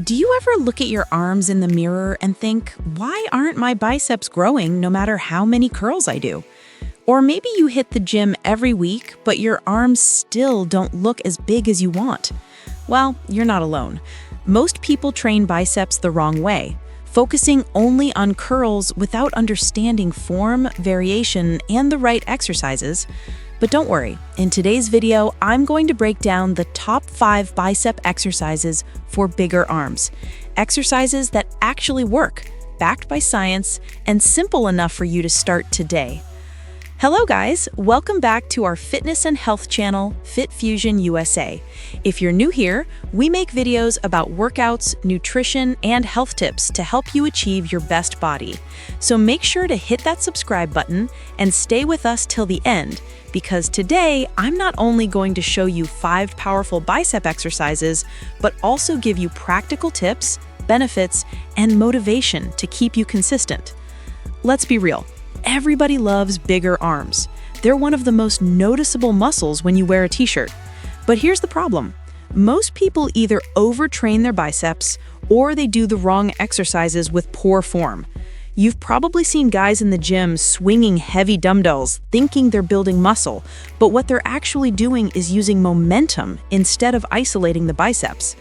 Do you ever look at your arms in the mirror and think, why aren't my biceps growing no matter how many curls I do? Or maybe you hit the gym every week, but your arms still don't look as big as you want. Well, you're not alone. Most people train biceps the wrong way, focusing only on curls without understanding form, variation, and the right exercises. But don't worry, in today's video, I'm going to break down the top 5 bicep exercises for bigger arms. Exercises that actually work, backed by science, and simple enough for you to start today. Hello guys, welcome back to our fitness and health channel, FitFusion USA. If you're new here, we make videos about workouts, nutrition, and health tips to help you achieve your best body. So make sure to hit that subscribe button and stay with us till the end, because today I'm not only going to show you 5 powerful bicep exercises, but also give you practical tips, benefits, and motivation to keep you consistent. Let's be real. Everybody loves bigger arms. They're one of the most noticeable muscles when you wear a t-shirt. But here's the problem. Most people either overtrain their biceps or they do the wrong exercises with poor form. You've probably seen guys in the gym swinging heavy dumbbells, thinking they're building muscle, but what they're actually doing is using momentum instead of isolating the biceps.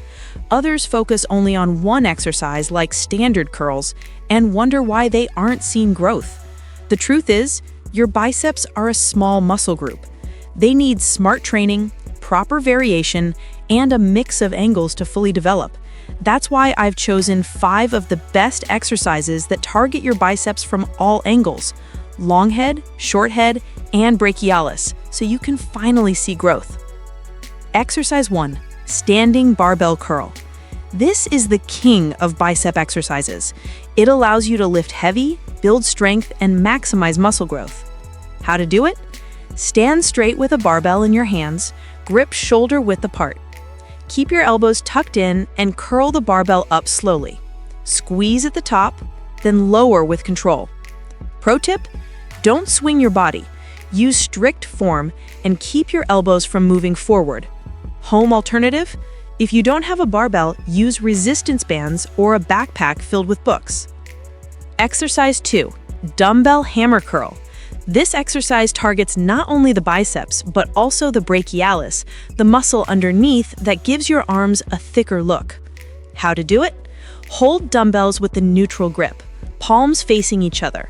Others focus only on one exercise like standard curls and wonder why they aren't seeing growth. The truth is, your biceps are a small muscle group. They need smart training, proper variation, and a mix of angles to fully develop. That's why I've chosen 5 of the best exercises that target your biceps from all angles: long head, short head, and brachialis, so you can finally see growth. Exercise 1, standing barbell curl. This is the king of bicep exercises. It allows you to lift heavy, build strength, and maximize muscle growth. How to do it? Stand straight with a barbell in your hands, grip shoulder width apart. Keep your elbows tucked in and curl the barbell up slowly. Squeeze at the top, then lower with control. Pro tip: don't swing your body. Use strict form and keep your elbows from moving forward. Home alternative: if you don't have a barbell, use resistance bands or a backpack filled with books. Exercise 2, dumbbell hammer curl. This exercise targets not only the biceps, but also the brachialis, the muscle underneath that gives your arms a thicker look. How to do it? Hold dumbbells with the neutral grip, palms facing each other.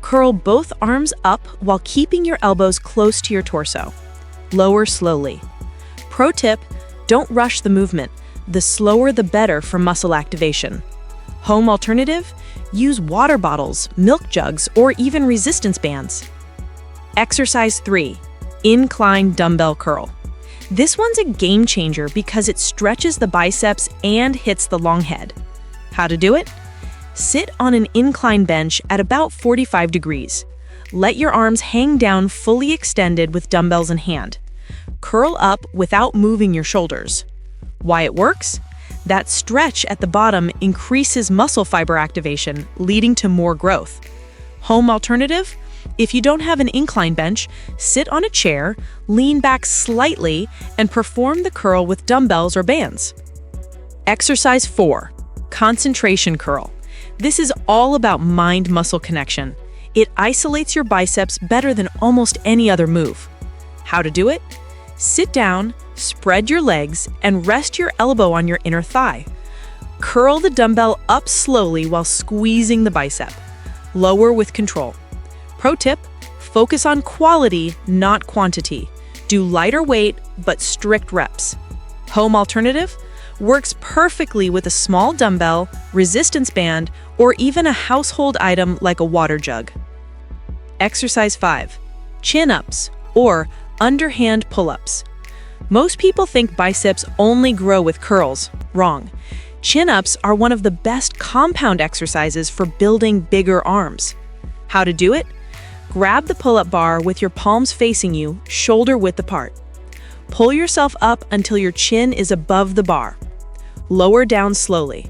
Curl both arms up while keeping your elbows close to your torso. Lower slowly. Pro tip: don't rush the movement. The slower the better for muscle activation. Home alternative: use water bottles, milk jugs, or even resistance bands. Exercise 3, incline dumbbell curl. This one's a game changer because it stretches the biceps and hits the long head. How to do it? Sit on an incline bench at about 45 degrees. Let your arms hang down fully extended with dumbbells in hand. Curl up without moving your shoulders. Why it works? That stretch at the bottom increases muscle fiber activation, leading to more growth. Home alternative: if you don't have an incline bench, sit on a chair, lean back slightly, and perform the curl with dumbbells or bands. Exercise 4, concentration curl. This is all about mind-muscle connection. It isolates your biceps better than almost any other move. How to do it? Sit down, spread your legs, and rest your elbow on your inner thigh. Curl the dumbbell up slowly while squeezing the bicep. Lower with control. Pro tip: focus on quality, not quantity. Do lighter weight, but strict reps. Home alternative: works perfectly with a small dumbbell, resistance band, or even a household item like a water jug. Exercise 5, chin-ups, or underhand pull-ups. Most people think biceps only grow with curls. Wrong. Chin-ups are one of the best compound exercises for building bigger arms. How to do it? Grab the pull-up bar with your palms facing you, shoulder width apart. Pull yourself up until your chin is above the bar. Lower down slowly.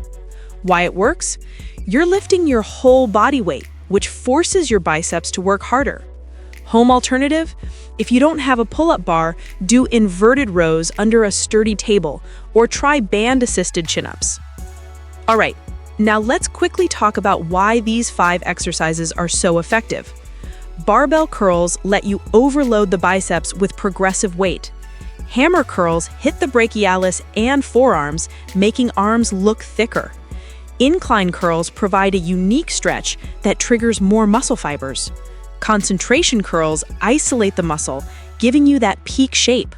Why it works? You're lifting your whole body weight, which forces your biceps to work harder. Home alternative: if you don't have a pull-up bar, do inverted rows under a sturdy table or try band-assisted chin-ups. All right, now let's quickly talk about why these 5 exercises are so effective. Barbell curls let you overload the biceps with progressive weight. Hammer curls hit the brachialis and forearms, making arms look thicker. Incline curls provide a unique stretch that triggers more muscle fibers. Concentration curls isolate the muscle, giving you that peak shape.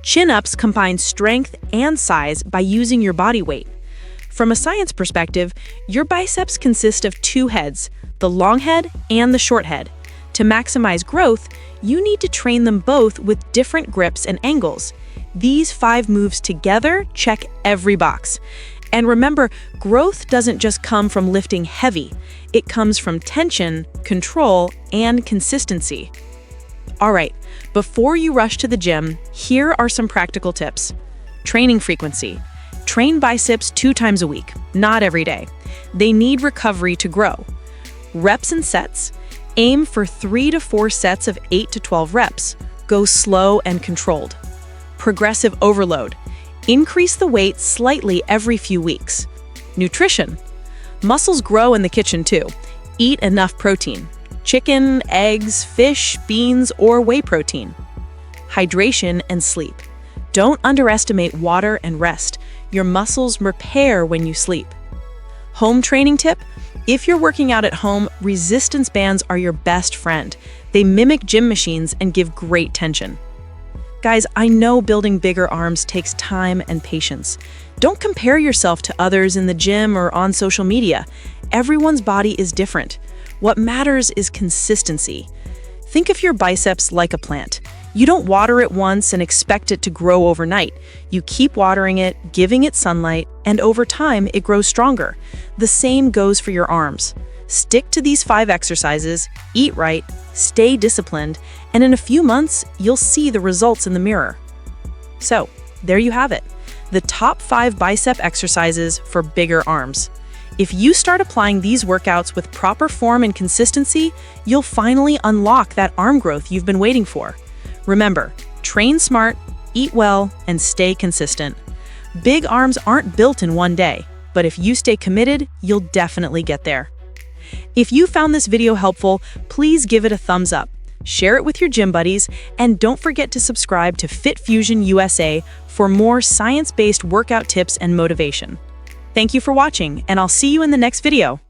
Chin-ups combine strength and size by using your body weight. From a science perspective, your biceps consist of 2 heads, the long head and the short head. To maximize growth, you need to train them both with different grips and angles. These 5 moves together check every box. And remember, growth doesn't just come from lifting heavy. It comes from tension, control, and consistency. All right, before you rush to the gym, here are some practical tips. Training frequency. Train biceps 2 times a week, not every day. They need recovery to grow. Reps and sets. Aim for 3 to 4 sets of 8 to 12 reps. Go slow and controlled. Progressive overload. Increase the weight slightly every few weeks. Nutrition. Muscles grow in the kitchen too. Eat enough protein. Chicken, eggs, fish, beans, or whey protein. Hydration and sleep. Don't underestimate water and rest. Your muscles repair when you sleep. Home training tip: if you're working out at home, resistance bands are your best friend. They mimic gym machines and give great tension. Guys, I know building bigger arms takes time and patience. Don't compare yourself to others in the gym or on social media. Everyone's body is different. What matters is consistency. Think of your biceps like a plant. You don't water it once and expect it to grow overnight. You keep watering it, giving it sunlight, and over time it grows stronger. The same goes for your arms. Stick to these 5 exercises, eat right, stay disciplined, and in a few months, you'll see the results in the mirror. So, there you have it. The top 5 bicep exercises for bigger arms. If you start applying these workouts with proper form and consistency, you'll finally unlock that arm growth you've been waiting for. Remember, train smart, eat well, and stay consistent. Big arms aren't built in one day, but if you stay committed, you'll definitely get there. If you found this video helpful, please give it a thumbs up, share it with your gym buddies, and don't forget to subscribe to FitFusion USA for more science-based workout tips and motivation. Thank you for watching, and I'll see you in the next video.